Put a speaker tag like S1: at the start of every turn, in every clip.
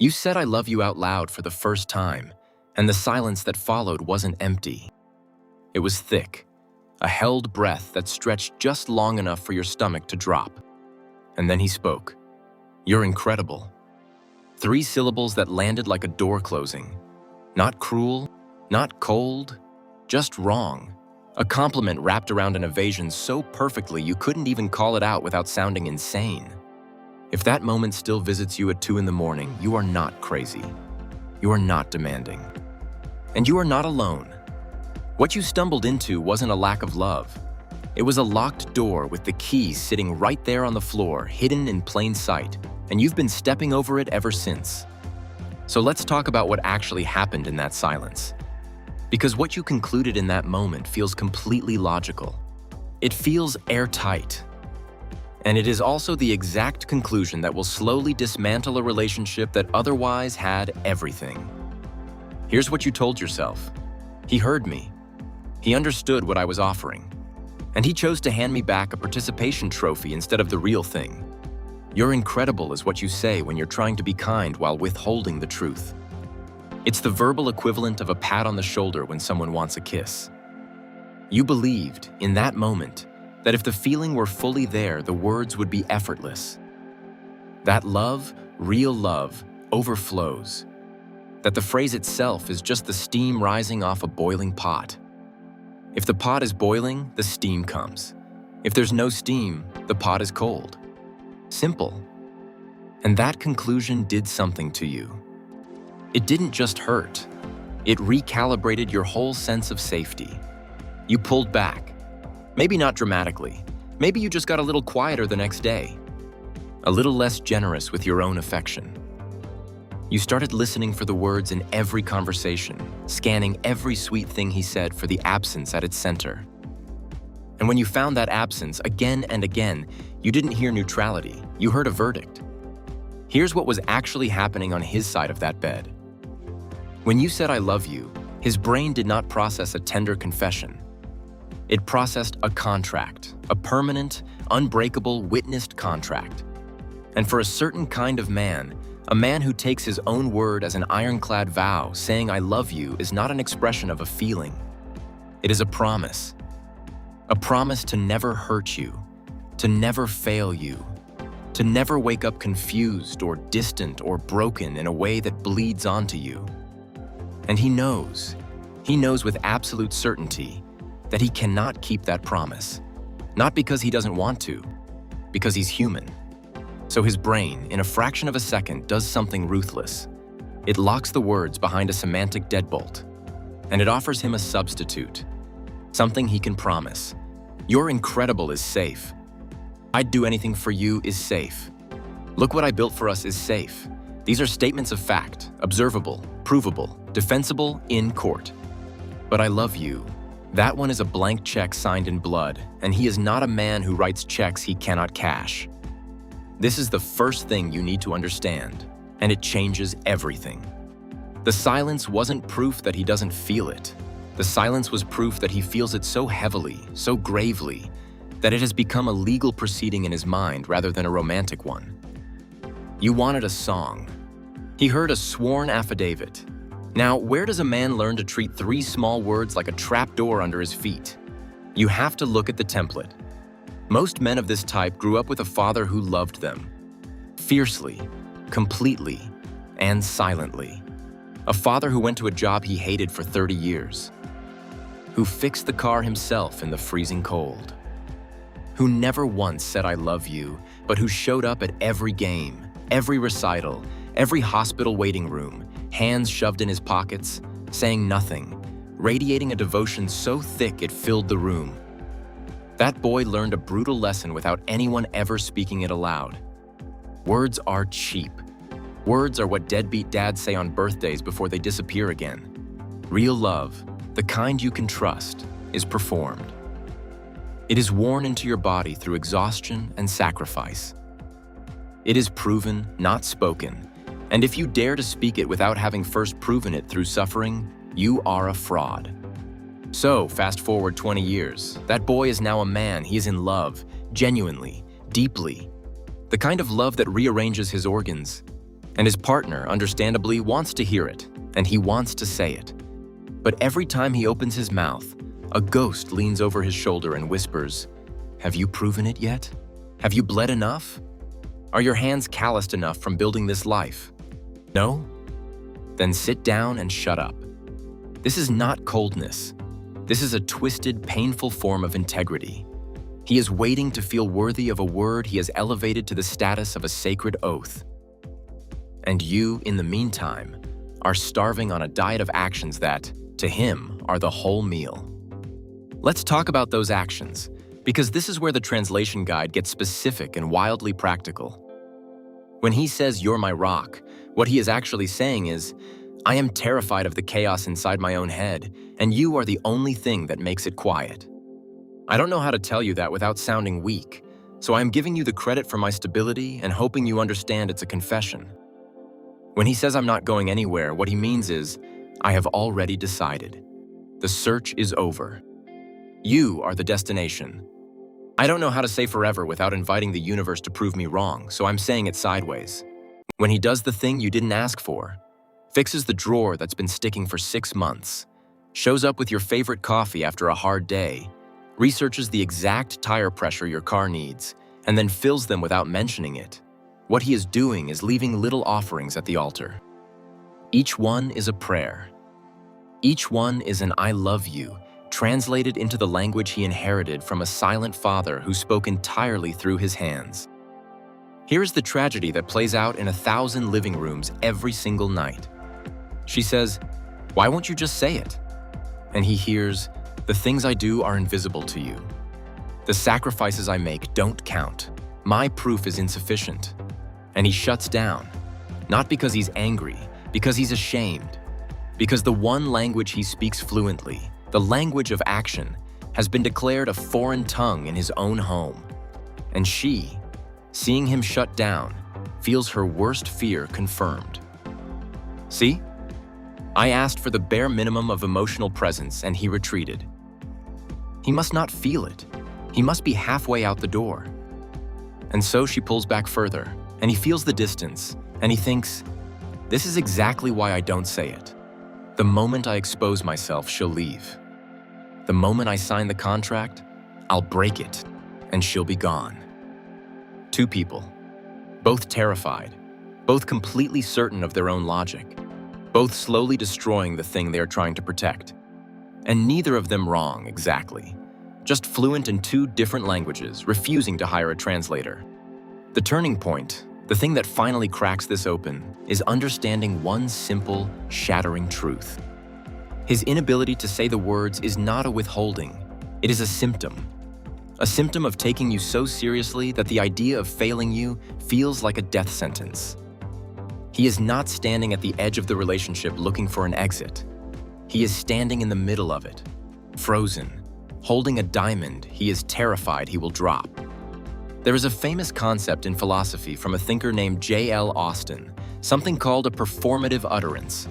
S1: You said I love you out loud for the first time, and the silence that followed wasn't empty. It was thick, a held breath that stretched just long enough for your stomach to drop. And then he spoke. You're incredible. 3 syllables that landed like a door closing. Not cruel, not cold, just wrong. A compliment wrapped around an evasion so perfectly you couldn't even call it out without sounding insane. If that moment still visits you at 2 in the morning, you are not crazy. You are not demanding. And you are not alone. What you stumbled into wasn't a lack of love. It was a locked door with the key sitting right there on the floor, hidden in plain sight, and you've been stepping over it ever since. So let's talk about what actually happened in that silence. Because what you concluded in that moment feels completely logical. It feels airtight. And it is also the exact conclusion that will slowly dismantle a relationship that otherwise had everything. Here's what you told yourself. He heard me. He understood what I was offering. And he chose to hand me back a participation trophy instead of the real thing. You're incredible is what you say when you're trying to be kind while withholding the truth. It's the verbal equivalent of a pat on the shoulder when someone wants a kiss. You believed, in that moment, that if the feeling were fully there, the words would be effortless. That love, real love, overflows. That the phrase itself is just the steam rising off a boiling pot. If the pot is boiling, the steam comes. If there's no steam, the pot is cold. Simple. And that conclusion did something to you. It didn't just hurt. It recalibrated your whole sense of safety. You pulled back. Maybe not dramatically. Maybe you just got a little quieter the next day. A little less generous with your own affection. You started listening for the words in every conversation, scanning every sweet thing he said for the absence at its center. And when you found that absence again and again, you didn't hear neutrality, you heard a verdict. Here's what was actually happening on his side of that bed. When you said I love you, his brain did not process a tender confession. It processed a contract, a permanent, unbreakable, witnessed contract. And for a certain kind of man, a man who takes his own word as an ironclad vow, saying I love you is not an expression of a feeling. It is a promise. A promise to never hurt you, to never fail you, to never wake up confused or distant or broken in a way that bleeds onto you. And he knows with absolute certainty that he cannot keep that promise. Not because he doesn't want to, because he's human. So his brain, in a fraction of a second, does something ruthless. It locks the words behind a semantic deadbolt, and it offers him a substitute, something he can promise. You're incredible is safe. I'd do anything for you is safe. Look what I built for us is safe. These are statements of fact, observable, provable, defensible in court. But I love you. That one is a blank check signed in blood, and he is not a man who writes checks he cannot cash. This is the first thing you need to understand, and it changes everything. The silence wasn't proof that he doesn't feel it. The silence was proof that he feels it so heavily, so gravely, that it has become a legal proceeding in his mind rather than a romantic one. You wanted a song. He heard a sworn affidavit. Now, where does a man learn to treat 3 small words like a trapdoor under his feet? You have to look at the template. Most men of this type grew up with a father who loved them. Fiercely, completely, and silently. A father who went to a job he hated for 30 years. Who fixed the car himself in the freezing cold. Who never once said I love you, but who showed up at every game, every recital, every hospital waiting room, hands shoved in his pockets, saying nothing, radiating a devotion so thick it filled the room. That boy learned a brutal lesson without anyone ever speaking it aloud. Words are cheap. Words are what deadbeat dads say on birthdays before they disappear again. Real love, the kind you can trust, is performed. It is worn into your body through exhaustion and sacrifice. It is proven, not spoken. And if you dare to speak it without having first proven it through suffering, you are a fraud. So, fast forward 20 years. That boy is now a man. He is in love, genuinely, deeply. The kind of love that rearranges his organs. And his partner, understandably, wants to hear it, and he wants to say it. But every time he opens his mouth, a ghost leans over his shoulder and whispers, "Have you proven it yet? Have you bled enough? Are your hands calloused enough from building this life? No? Then sit down and shut up." This is not coldness. This is a twisted, painful form of integrity. He is waiting to feel worthy of a word he has elevated to the status of a sacred oath. And you, in the meantime, are starving on a diet of actions that, to him, are the whole meal. Let's talk about those actions, because this is where the translation guide gets specific and wildly practical. When he says, "You're my rock," what he is actually saying is, "I am terrified of the chaos inside my own head, and you are the only thing that makes it quiet." I don't know how to tell you that without sounding weak, so I am giving you the credit for my stability and hoping you understand it's a confession. When he says I'm not going anywhere, what he means is, I have already decided. The search is over. You are the destination. I don't know how to say forever without inviting the universe to prove me wrong, so I'm saying it sideways. When he does the thing you didn't ask for, fixes the drawer that's been sticking for 6 months, shows up with your favorite coffee after a hard day, researches the exact tire pressure your car needs, and then fills them without mentioning it, what he is doing is leaving little offerings at the altar. Each one is a prayer. Each one is an "I love you," translated into the language he inherited from a silent father who spoke entirely through his hands. Here's the tragedy that plays out in 1,000 living rooms every single night. She says, "Why won't you just say it?" And he hears, "The things I do are invisible to you. The sacrifices I make don't count. My proof is insufficient." And he shuts down, not because he's angry, because he's ashamed. Because the one language he speaks fluently, the language of action, has been declared a foreign tongue in his own home. And she, seeing him shut down, feels her worst fear confirmed. See? I asked for the bare minimum of emotional presence and he retreated. He must not feel it. He must be halfway out the door. And so she pulls back further, and he feels the distance, and he thinks, this is exactly why I don't say it. The moment I expose myself, she'll leave. The moment I sign the contract, I'll break it, and she'll be gone. 2 people, both terrified, both completely certain of their own logic, both slowly destroying the thing they are trying to protect. And neither of them wrong, exactly. Just fluent in 2 different languages, refusing to hire a translator. The turning point, the thing that finally cracks this open, is understanding one simple, shattering truth. His inability to say the words is not a withholding, it is a symptom. A symptom of taking you so seriously that the idea of failing you feels like a death sentence. He is not standing at the edge of the relationship looking for an exit. He is standing in the middle of it, frozen, holding a diamond he is terrified he will drop. There is a famous concept in philosophy from a thinker named J.L. Austin, something called a performative utterance.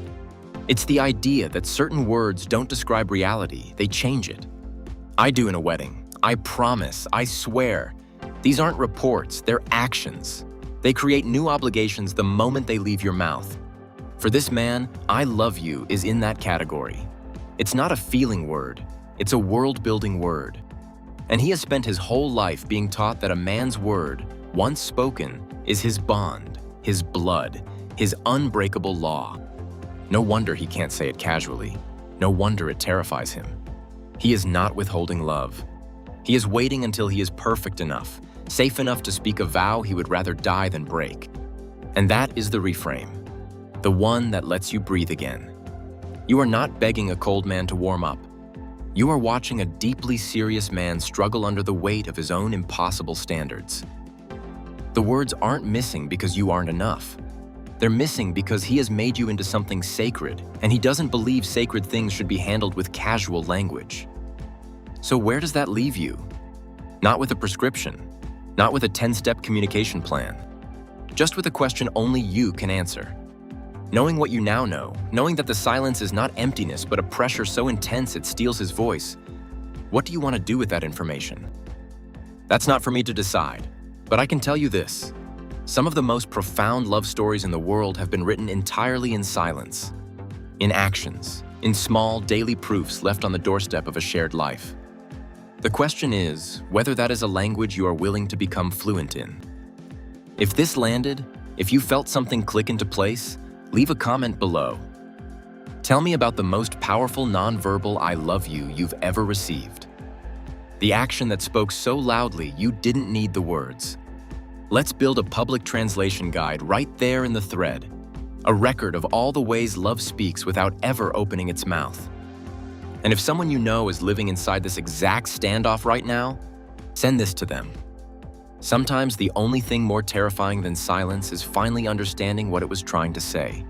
S1: It's the idea that certain words don't describe reality, they change it. I do in a wedding. I promise, I swear. These aren't reports, they're actions. They create new obligations the moment they leave your mouth. For this man, I love you is in that category. It's not a feeling word, it's a world-building word. And he has spent his whole life being taught that a man's word, once spoken, is his bond, his blood, his unbreakable law. No wonder he can't say it casually. No wonder it terrifies him. He is not withholding love. He is waiting until he is perfect enough, safe enough to speak a vow he would rather die than break. And that is the reframe, the one that lets you breathe again. You are not begging a cold man to warm up. You are watching a deeply serious man struggle under the weight of his own impossible standards. The words aren't missing because you aren't enough. They're missing because he has made you into something sacred, and he doesn't believe sacred things should be handled with casual language. So where does that leave you? Not with a prescription, not with a 10-step communication plan, just with a question only you can answer. Knowing what you now know, knowing that the silence is not emptiness but a pressure so intense it steals his voice, what do you want to do with that information? That's not for me to decide, but I can tell you this. Some of the most profound love stories in the world have been written entirely in silence, in actions, in small daily proofs left on the doorstep of a shared life. The question is whether that is a language you are willing to become fluent in. If this landed, if you felt something click into place, leave a comment below. Tell me about the most powerful nonverbal "I love you" you've ever received. The action that spoke so loudly you didn't need the words. Let's build a public translation guide right there in the thread, a record of all the ways love speaks without ever opening its mouth. And if someone you know is living inside this exact standoff right now, send this to them. Sometimes the only thing more terrifying than silence is finally understanding what it was trying to say.